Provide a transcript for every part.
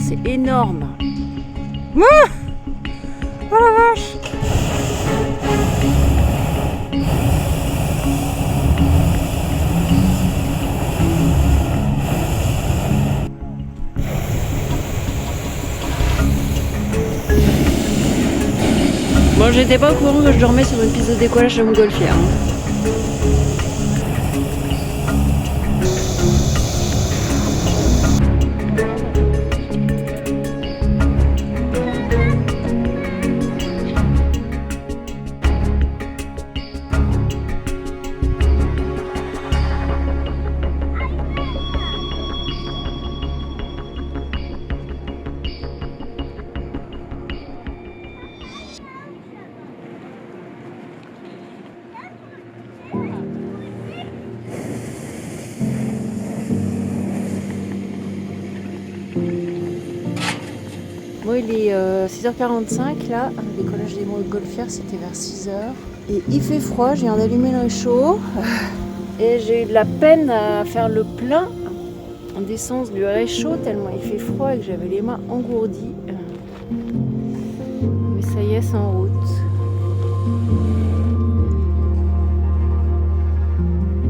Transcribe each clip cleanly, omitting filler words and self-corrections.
c'est énorme. Ah, oh la vache! Bon, j'étais pas au courant que je dormais sur une piste de décollage de montgolfière. Moi, il est 6h45 là, le décollage des montgolfières c'était vers 6h. Et il fait froid, je viens d'allumer le réchaud. Et j'ai eu de la peine à faire le plein en d'essence du réchaud tellement il fait froid et que j'avais les mains engourdies. Mais ça y est, c'est en route.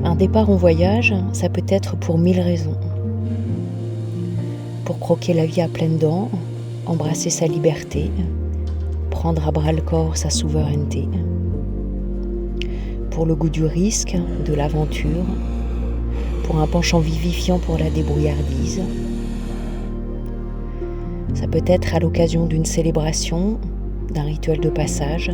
Un départ en voyage, ça peut être pour 1000 raisons. Pour croquer la vie à pleines dents, embrasser sa liberté, prendre à bras-le-corps sa souveraineté. Pour le goût du risque, de l'aventure, pour un penchant vivifiant pour la débrouillardise. Ça peut être à l'occasion d'une célébration, d'un rituel de passage,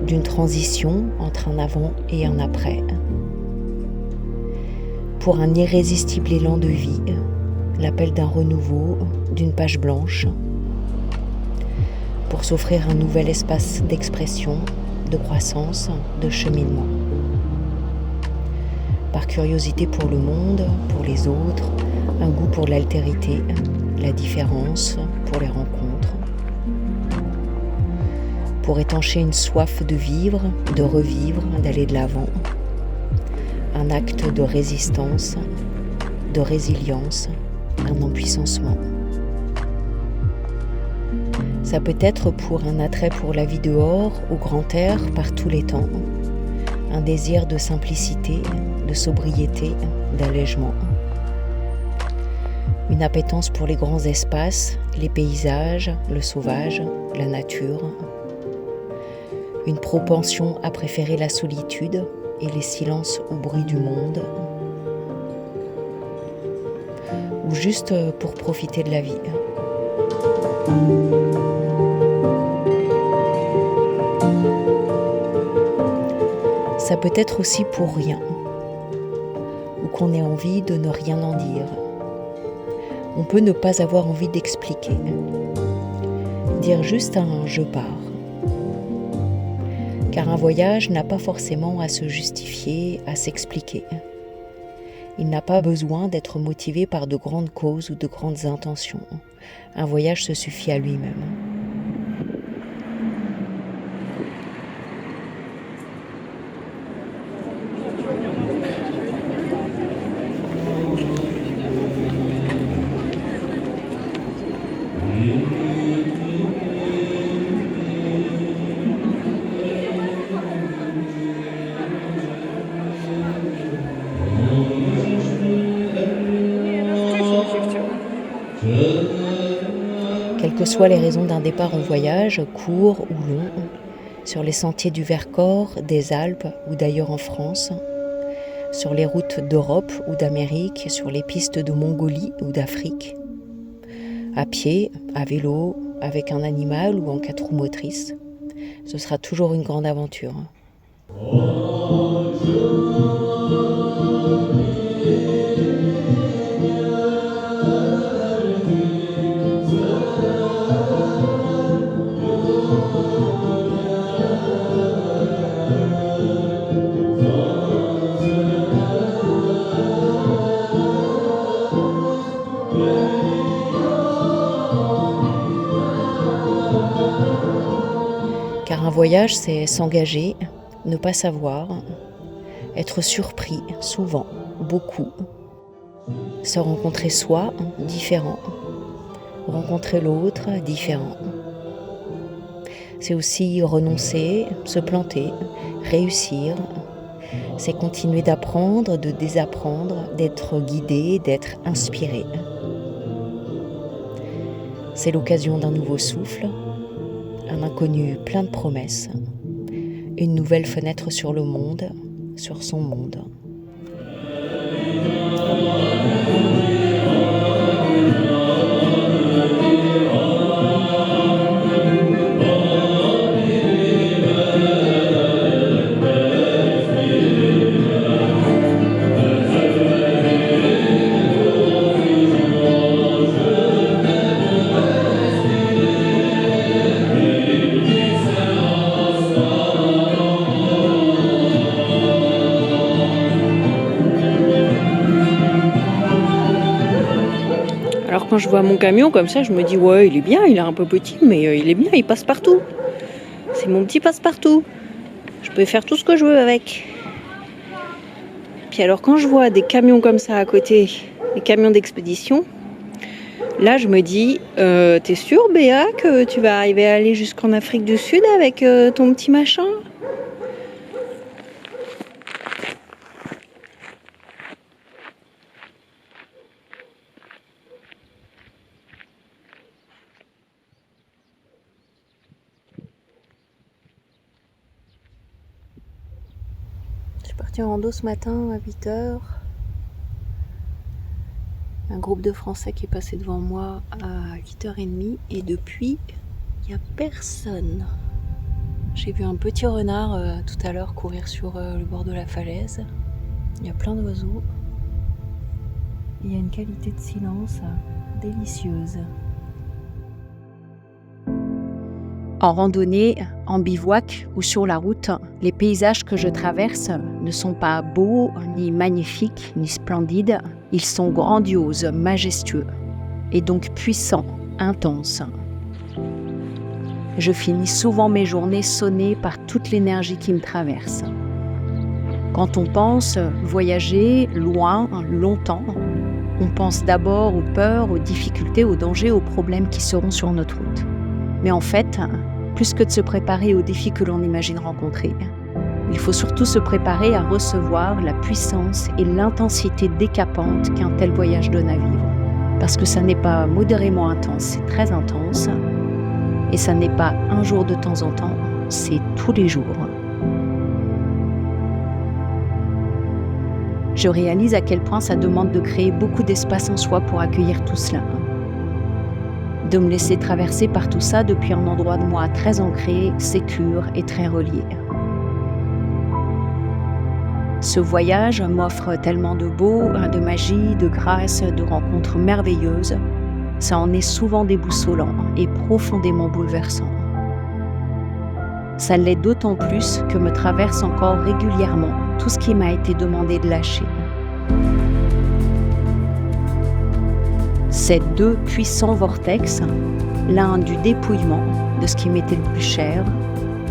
d'une transition entre un avant et un après. Pour un irrésistible élan de vie, l'appel d'un renouveau, d'une page blanche, pour s'offrir un nouvel espace d'expression, de croissance, de cheminement. Par curiosité pour le monde, pour les autres, un goût pour l'altérité, la différence, pour les rencontres. Pour étancher une soif de vivre, de revivre, d'aller de l'avant. Un acte de résistance, de résilience, un empuissancement. Ça peut être pour un attrait pour la vie dehors, au grand air, par tous les temps. Un désir de simplicité, de sobriété, d'allègement. Une appétence pour les grands espaces, les paysages, le sauvage, la nature. Une propension à préférer la solitude et les silences au bruit du monde. Ou juste pour profiter de la vie. Ça peut être aussi pour rien, ou qu'on ait envie de ne rien en dire. On peut ne pas avoir envie d'expliquer, dire juste un « je pars ». Car un voyage n'a pas forcément à se justifier, à s'expliquer. Il n'a pas besoin d'être motivé par de grandes causes ou de grandes intentions. Un voyage se suffit à lui-même. Quelles que soient les raisons d'un départ en voyage, court ou long, sur les sentiers du Vercors, des Alpes ou d'ailleurs en France, sur les routes d'Europe ou d'Amérique, sur les pistes de Mongolie ou d'Afrique, à pied, à vélo, avec un animal ou en 4 roues motrices, ce sera toujours une grande aventure. Car un voyage, c'est s'engager, ne pas savoir, être surpris, souvent, beaucoup, se rencontrer soi, différent, rencontrer l'autre différent. C'est aussi renoncer, se planter, réussir. C'est continuer d'apprendre, de désapprendre, d'être guidé, d'être inspiré. C'est l'occasion d'un nouveau souffle, un inconnu plein de promesses, une nouvelle fenêtre sur le monde, sur son monde. Alors quand je vois mon camion comme ça, je me dis ouais, il est bien, il est un peu petit, mais il est bien, il passe partout. C'est mon petit passe-partout. Je peux faire tout ce que je veux avec. Puis alors quand je vois des camions comme ça à côté, des camions d'expédition, là je me dis, t'es sûr Béa que tu vas arriver à aller jusqu'en Afrique du Sud avec ton petit machin ? Je suis partie en rando ce matin à 8h. Un groupe de Français qui est passé devant moi à 8h30 et depuis, il n'y a personne. J'ai vu un petit renard tout à l'heure courir sur le bord de la falaise. Il y a plein d'oiseaux. Il y a une qualité de silence délicieuse. En randonnée, en bivouac ou sur la route, les paysages que je traverse ne sont pas beaux, ni magnifiques, ni splendides. Ils sont grandioses, majestueux, et donc puissants, intenses. Je finis souvent mes journées sonnées par toute l'énergie qui me traverse. Quand on pense voyager loin, longtemps, on pense d'abord aux peurs, aux difficultés, aux dangers, aux problèmes qui seront sur notre route. Mais en fait, plus que de se préparer aux défis que l'on imagine rencontrer, il faut surtout se préparer à recevoir la puissance et l'intensité décapante qu'un tel voyage donne à vivre. Parce que ça n'est pas modérément intense, c'est très intense. Et ça n'est pas un jour de temps en temps, c'est tous les jours. Je réalise à quel point ça demande de créer beaucoup d'espace en soi pour accueillir tout cela. De me laisser traverser par tout ça depuis un endroit de moi très ancré, sécure et très relié. Ce voyage m'offre tellement de beau, de magie, de grâce, de rencontres merveilleuses. Ça en est souvent déboussolant et profondément bouleversant. Ça l'est d'autant plus que me traverse encore régulièrement tout ce qui m'a été demandé de lâcher. Ces deux puissants vortex, l'un du dépouillement de ce qui m'était le plus cher,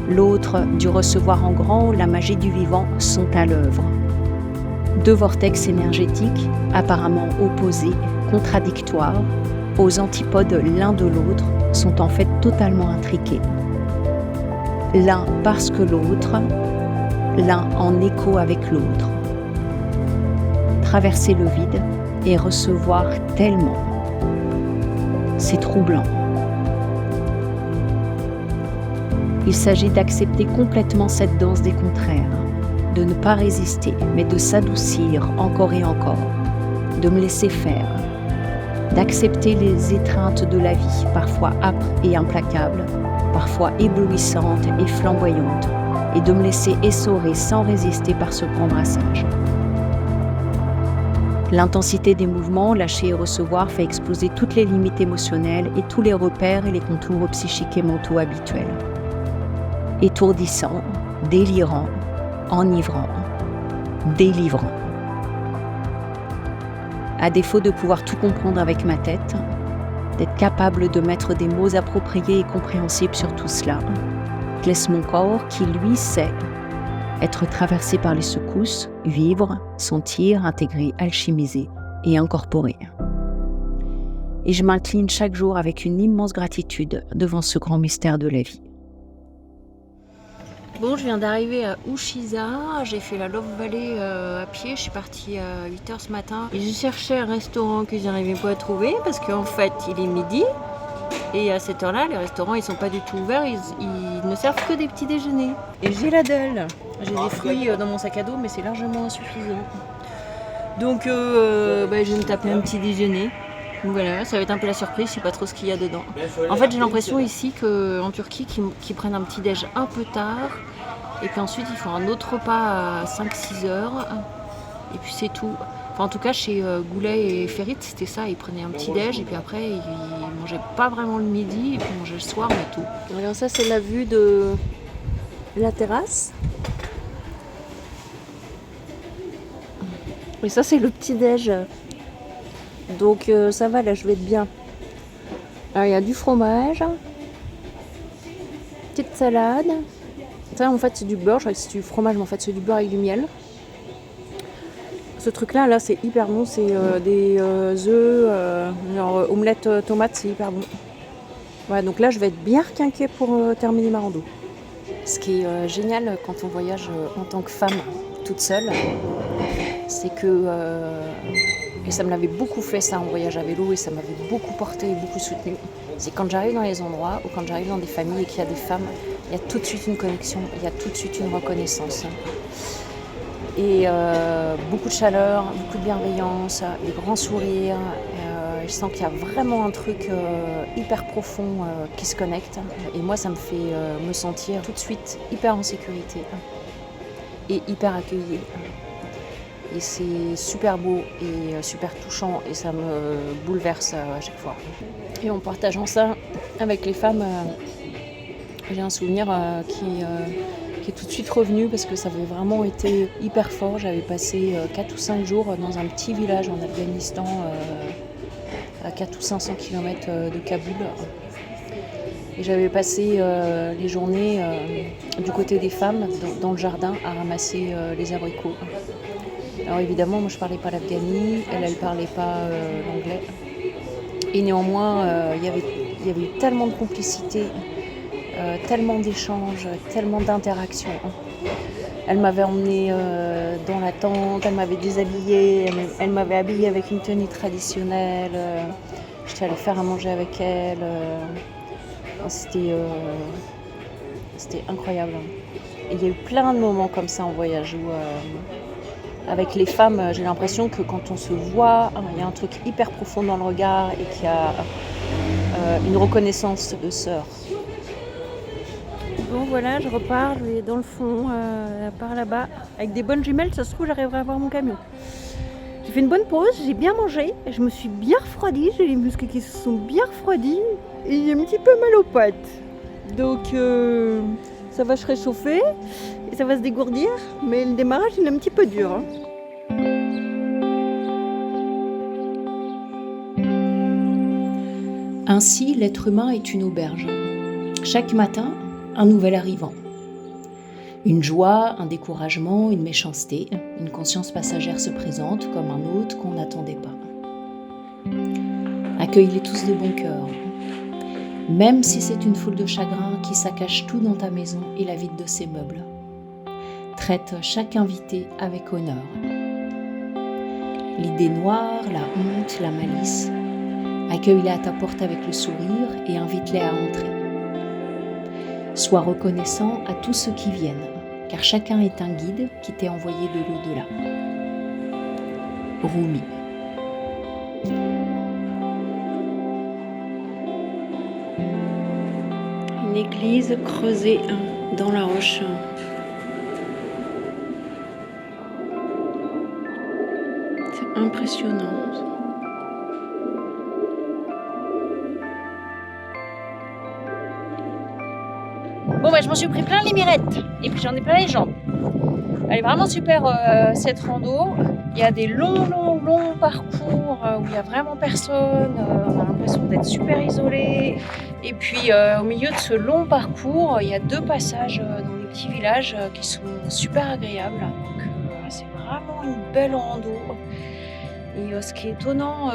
l'autre du recevoir en grand la magie du vivant, sont à l'œuvre. Deux vortex énergétiques, apparemment opposés, contradictoires, aux antipodes l'un de l'autre, sont en fait totalement intriqués. L'un parce que l'autre, l'un en écho avec l'autre. Traverser le vide et recevoir tellement. C'est troublant. Il s'agit d'accepter complètement cette danse des contraires, de ne pas résister, mais de s'adoucir encore et encore, de me laisser faire, d'accepter les étreintes de la vie, parfois âpres et implacables, parfois éblouissantes et flamboyantes, et de me laisser essorer sans résister par ce grand brassage. L'intensité des mouvements, lâcher et recevoir, fait exploser toutes les limites émotionnelles et tous les repères et les contours psychiques et mentaux habituels. Étourdissant, délirant, enivrant, délivrant. À défaut de pouvoir tout comprendre avec ma tête, d'être capable de mettre des mots appropriés et compréhensibles sur tout cela, je laisse mon corps qui, lui, sait être traversé par les secousses, vivre, sentir, intégrer, alchimiser et incorporer. Et je m'incline chaque jour avec une immense gratitude devant ce grand mystère de la vie. Bon, je viens d'arriver à Uchiza, j'ai fait la Love Valley à pied, je suis partie à 8h ce matin. Et je cherchais un restaurant que j'arrivais pas à trouver parce qu'en fait il est midi. Et à cette heure-là, les restaurants ils sont pas du tout ouverts, ils ne servent que des petits déjeuners. Et j'ai la dalle, j'ai des fruits dans mon sac à dos mais c'est largement insuffisant. Donc je vais me taper un petit déjeuner. Donc voilà, ça va être un peu la surprise, je sais pas trop ce qu'il y a dedans. En fait, j'ai l'impression ici qu'en Turquie, qu'ils prennent un petit déj un peu tard, et puis ensuite ils font un autre repas à 5-6 heures, et puis c'est tout. Enfin, en tout cas, chez Goulet et Ferit, c'était ça, ils prenaient un petit déj, et puis après, ils mangeaient pas vraiment le midi, et puis ils mangeaient le soir, mais tout. Alors ça, c'est la vue de la terrasse. Et ça, c'est le petit déj. Donc ça va, là je vais être bien. Alors il y a du fromage, petite salade. Ça en fait c'est du beurre, je crois que c'est du fromage mais en fait c'est du beurre avec du miel. Ce truc là c'est hyper bon, c'est des œufs, genre omelette tomate, c'est hyper bon. Ouais, donc là je vais être bien requinquée pour terminer ma rando. Ce qui est génial quand on voyage en tant que femme toute seule, c'est que et ça me l'avait beaucoup fait ça en voyage à vélo et ça m'avait beaucoup porté et beaucoup soutenu. C'est quand j'arrive dans les endroits ou quand j'arrive dans des familles et qu'il y a des femmes, il y a tout de suite une connexion, il y a tout de suite une reconnaissance. Et beaucoup de chaleur, beaucoup de bienveillance, des grands sourires. Je sens qu'il y a vraiment un truc hyper profond qui se connecte. Et moi ça me fait me sentir tout de suite hyper en sécurité et hyper accueillie. Et c'est super beau et super touchant et ça me bouleverse à chaque fois. Et en partageant ça avec les femmes, j'ai un souvenir qui est tout de suite revenu parce que ça avait vraiment été hyper fort. J'avais passé 4 ou 5 jours dans un petit village en Afghanistan à 4 ou 500 km de Kaboul. Et j'avais passé les journées du côté des femmes dans le jardin à ramasser les abricots. Alors évidemment, moi je parlais pas l'afghani, elle parlait pas l'anglais. Et néanmoins, il y avait eu tellement de complicité, tellement d'échanges, tellement d'interactions. Elle m'avait emmenée dans la tente, elle m'avait déshabillée, elle m'avait habillée avec une tenue traditionnelle. J'étais allée faire à manger avec elle. C'était incroyable. Et il y a eu plein de moments comme ça en voyage où avec les femmes, j'ai l'impression que quand on se voit, il y a un truc hyper profond dans le regard et qu'il y a une reconnaissance de sœur. Bon voilà, je repars, je vais dans le fond, par là-bas. Avec des bonnes jumelles, ça se trouve, j'arriverai à voir mon camion. J'ai fait une bonne pause, j'ai bien mangé, je me suis bien refroidie, j'ai les muscles qui se sont bien refroidis et j'ai un petit peu mal aux pattes. Donc ça va se réchauffer et ça va se dégourdir, mais le démarrage il est un petit peu dur. Hein. Ainsi, l'être humain est une auberge. Chaque matin, un nouvel arrivant. Une joie, un découragement, une méchanceté, une conscience passagère se présente comme un hôte qu'on n'attendait pas. Accueille-les tous de bon cœur, même si c'est une foule de chagrins qui saccage tout dans ta maison et la vide de ses meubles. Traite chaque invité avec honneur. L'idée noire, la honte, la malice, accueille-les à ta porte avec le sourire et invite-les à entrer. Sois reconnaissant à tous ceux qui viennent, car chacun est un guide qui t'est envoyé de l'au-delà. Rumi. Une église creusée dans la roche. C'est impressionnant. Bon bah je m'en suis pris plein les mirettes et puis j'en ai plein les jambes. Elle est vraiment super cette rando. Il y a des longs parcours où il n'y a vraiment personne. On a l'impression d'être super isolé. Et puis au milieu de ce long parcours, il y a 2 passages dans des petits villages qui sont super agréables. Donc c'est vraiment une belle rando. Et ce qui est étonnant,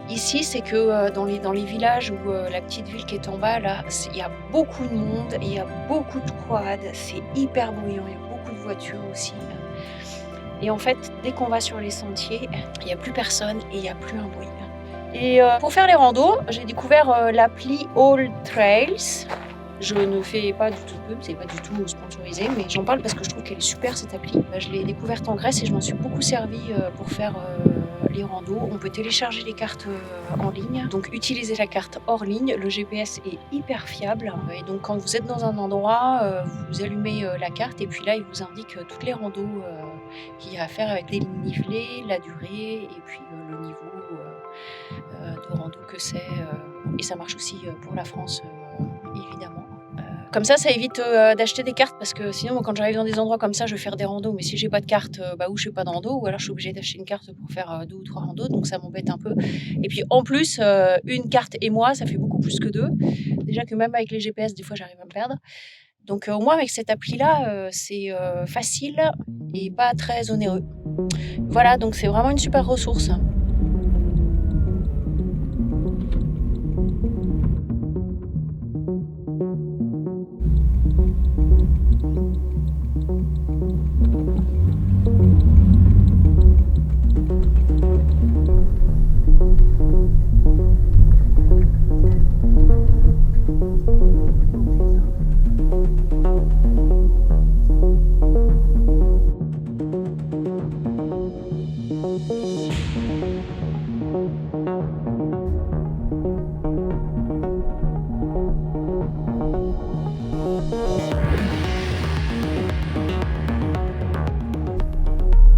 ici, c'est que dans les villages ou la petite ville qui est en bas, là, il y a beaucoup de monde, il y a beaucoup de quads, c'est hyper bruyant, il y a beaucoup de voitures aussi. Et en fait, dès qu'on va sur les sentiers, il n'y a plus personne et il n'y a plus un bruit. Et pour faire les randos, j'ai découvert l'appli All Trails. Je ne fais pas du tout de pub, c'est pas du tout sponsorisé, mais j'en parle parce que je trouve qu'elle est super cette appli. Je l'ai découverte en Grèce et je m'en suis beaucoup servi pour faire les randos. On peut télécharger les cartes en ligne, donc utiliser la carte hors ligne. Le GPS est hyper fiable et donc quand vous êtes dans un endroit, vous allumez la carte et puis là il vous indique toutes les randos qu'il y a à faire avec des lignes nivelées, la durée et puis le niveau de rando que c'est. Et ça marche aussi pour la France évidemment. Comme ça évite d'acheter des cartes parce que sinon, quand j'arrive dans des endroits comme ça, je vais faire des randos. Mais si j'ai pas de carte, ou je fais pas de rando, ou alors je suis obligée d'acheter une carte pour faire 2 ou 3 randos, donc ça m'embête un peu. Et puis en plus, une carte et moi, ça fait beaucoup plus que 2. Déjà que même avec les GPS, des fois, j'arrive à me perdre. Donc au moins avec cette appli-là, c'est facile et pas très onéreux. Voilà, donc c'est vraiment une super ressource.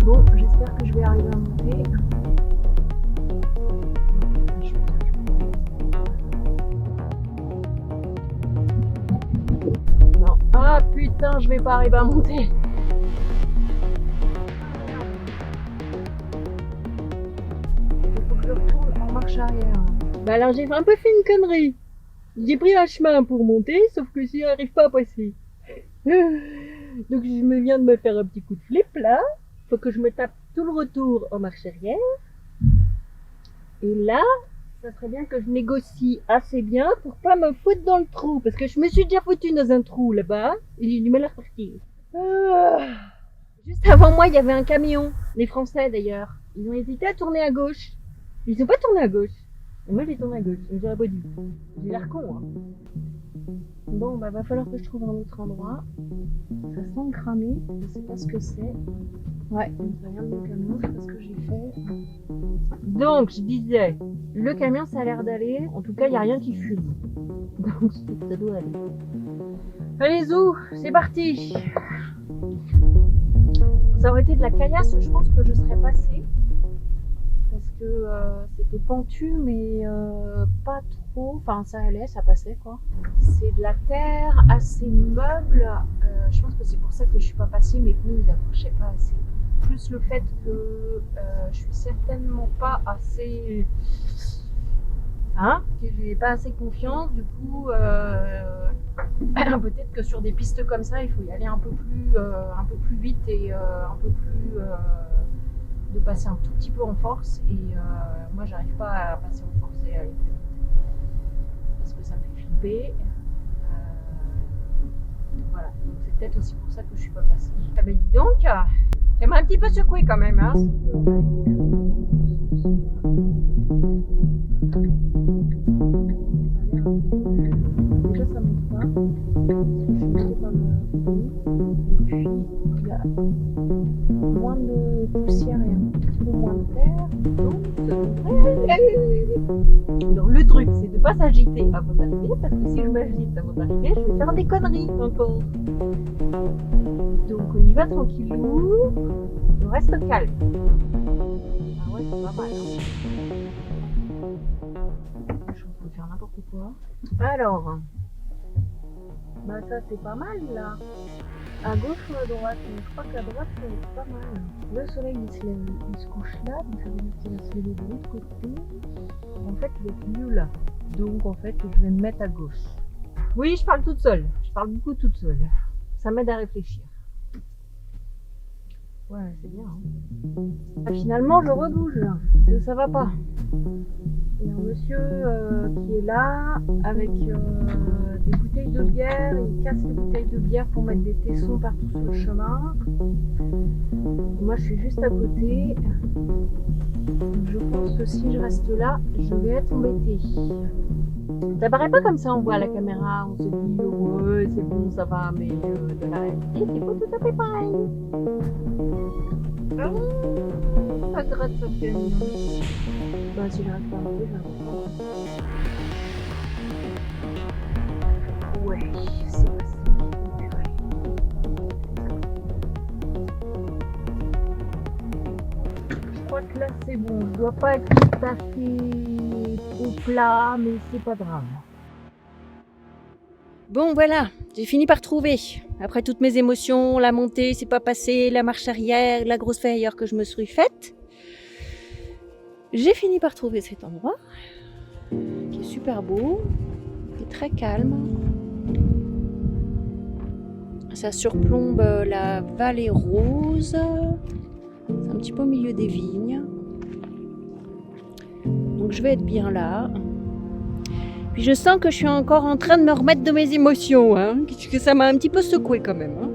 Bon, j'espère que je vais arriver à monter. Non. Ah putain, je vais pas arriver à monter. Il faut que je retourne en marche arrière. Bah alors j'ai un peu fait une connerie. J'ai pris un chemin pour monter, sauf que j'y arrive pas à passer. Donc je me viens de me faire un petit coup de flip là. Faut que je me tape tout le retour en marche arrière. Et là, ça serait bien que je négocie assez bien pour pas me foutre dans le trou. Parce que je me suis déjà foutu dans un trou là-bas. Et j'ai du mal à repartir. Juste avant moi, il y avait un camion. Les Français d'ailleurs. Ils ont hésité à tourner à gauche. Ils ont pas tourné à gauche. Et moi j'ai tourné à gauche. J'aurais pas dû. J'ai l'air con, hein. Bon, bah va falloir que je trouve un autre endroit. Ça sent cramé. Je sais pas ce que c'est. Ouais, ça vient de mon camion, je sais pas ce que j'ai fait. Donc, je disais, le camion ça a l'air d'aller. En tout cas, il n'y a rien qui fume. Donc, ça doit aller. Allez, zou, c'est parti. Ça aurait été de la caillasse, je pense que je serais passée. Parce que c'était pentu, mais pas trop. Enfin, ça allait, ça passait quoi. C'est de la terre assez meuble. Je pense que c'est pour ça que je suis pas passée. Mes pneus ils accrochaient pas assez. Plus le fait que je suis certainement pas assez. Que j'ai pas assez confiance. Du coup, peut-être que sur des pistes comme ça, il faut y aller un peu plus vite et un peu plus. De passer un tout petit peu en force et moi j'arrive pas à passer en force et à aller plus vite parce que ça me fait flipper. Voilà, donc c'est peut-être aussi pour ça que je suis pas passée. Ah ben dis donc, ça m'a un petit peu secoué quand même, hein. Déjà ça monte pas, je suis pas et puis il y a moins de poussière et un petit peu moins de terre. Donc le truc c'est de pas s'agiter avant d'arriver parce que si je m'agite avant d'arriver je vais faire des conneries encore. Donc on y va tranquillou, on reste calme. Ah ouais c'est pas mal hein. Je suis en train de faire n'importe quoi. Alors, bah ça c'est pas mal là. À gauche ou à droite? Je crois qu'à droite c'est pas mal. Le soleil il se couche là, donc ça veut dire qu'il va se lever de l'autre côté. En fait il est mieux là. Donc en fait je vais me mettre à gauche. Oui, je parle toute seule. Je parle beaucoup toute seule. Ça m'aide à réfléchir. Ouais, c'est bien. Hein. Finalement je rebouge là. Ça va pas. Il y a un monsieur qui est là avec des bouteilles de bière. Il casse les bouteilles de bière pour mettre des tessons partout sur le chemin. Moi, je suis juste à côté. Je pense que si je reste là, je vais être embêtée. Ça paraît pas comme ça, on voit à la caméra, on se dit ouais, c'est bon, ça va, mais dans la réalité, c'est pas tout à fait pareil. Ça gratte, ça fait. Bah, si j'arrive pas à monter, j'arrive pas. Ouais, c'est passé. Je crois que là c'est bon, je dois pas être tout à fait au plat, mais c'est pas grave. Bon voilà, j'ai fini par trouver. Après toutes mes émotions, la montée c'est pas passé, la marche arrière, la grosse frayeur que je me suis faite, j'ai fini par trouver cet endroit qui est super beau, qui est très calme. Ça surplombe la vallée rose. C'est un petit peu au milieu des vignes. Donc je vais être bien là. Puis je sens que je suis encore en train de me remettre de mes émotions, hein, que ça m'a un petit peu secoué quand même. Hein.